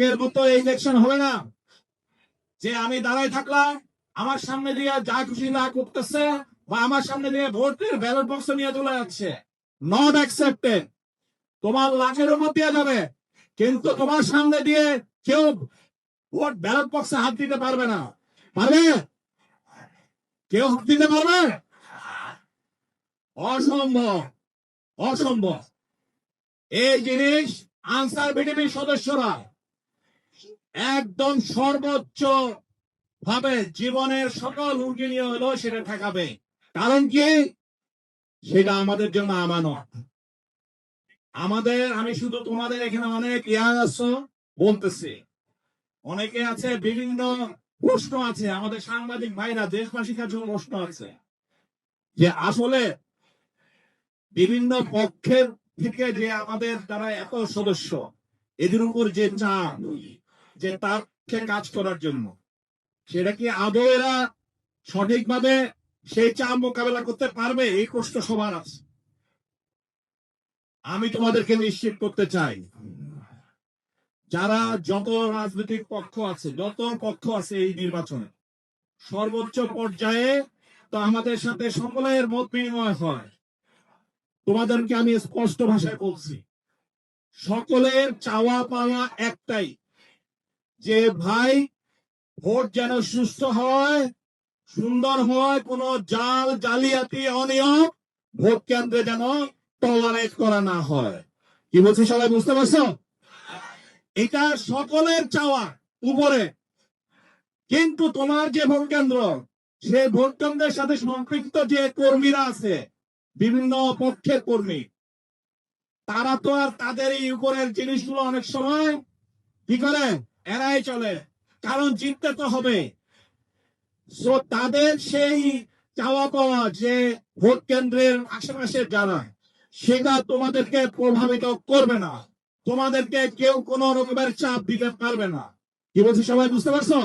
আগের মতো ইলেকশন হবে না যে আমি দাঁড়ায় থাকলাম, আমার সামনে দিয়ে যা খুশি না করতেছে, বা আমার সামনে দিয়ে ভোটের ব্যালট বক্স নিয়ে চলে যাচ্ছে। Not accepted. তোমার লাখের উপর দিয়ে যাবে, কিন্তু তোমার সামনে দিয়ে কেউ ভোট ব্যালট বক্সে হাত দিতে পারবে না। পারবে? কেউ হাত দিতে পারবে? অসম্ভব, অসম্ভব। এই জিনিস আনসার বিডিপির সদস্যরা একদম সর্বোচ্চ ভাবে জীবনের সকল হুমকি নিয়ে হলো সেটা ঠেকাবে। কারণ কি? সেটা আমাদের জন্য আমানত। আমি শুধু তোমাদের এখানে অনেক ইয়াং আছো বলতেছি, অনেকে আছে, বিভিন্ন প্রশ্ন আছে, আমাদের সাংবাদিক ভাইরা, দেশবাসীর কাছে প্রশ্ন আছে যে আসলে বিভিন্ন পক্ষের থেকে যে আমাদের দ্বারা এত সদস্য, এদের উপর যে চাপ, যে তার কাজ করার জন্য, সেটা কি আদৌ এরা সঠিকভাবে সেই চাপ মোকাবেলা করতে পারবে? এই প্রশ্ন সবার আছে। আমি তোমাদেরকে নিশ্চিত করতে চাই, যারা যত রাজনৈতিক পক্ষ আছে এই নির্বাচনে সর্বোচ্চ পর্যায়ে, তো আমাদের সাথে সকলের মত বিনিময় হয়। তোমাদেরকে আমি স্পষ্ট ভাষায় বলছি, সকলের চাওয়া পাওয়া একটাই, যে ভাই ভোট যেন সুস্থ হয়, সুন্দর হয়, কোন জাল জালিয়াতি অনিয়ম ভোট কেন্দ্রে যেন টলারেট করা না হয়। কি বলছি সবাই বুঝতে পারছো? এটা সকলের চাওয়া উপরে। কিন্তু তোমার যে ভোট কেন্দ্র, সেই ভোট কেন্দ্রের সাথে সম্পৃক্ত যে কর্মীরা আছে, বিভিন্ন পক্ষের কর্মী, তারা তো আর তাদের এই উপরের জিনিসগুলো অনেক সময় কি করে এড়াই চলে, কারণ জিততে তো হবে। তাদের সেই চাওয়া পাওয়া যে ভোট কেন্দ্রের আশেপাশে যারা, সেটা তোমাদেরকে প্রভাবিত করবে না, তোমাদেরকে কেউ কোন রকমের চাপ দিতে পারবে না। কি বলছি সবাই বুঝতে পারছো?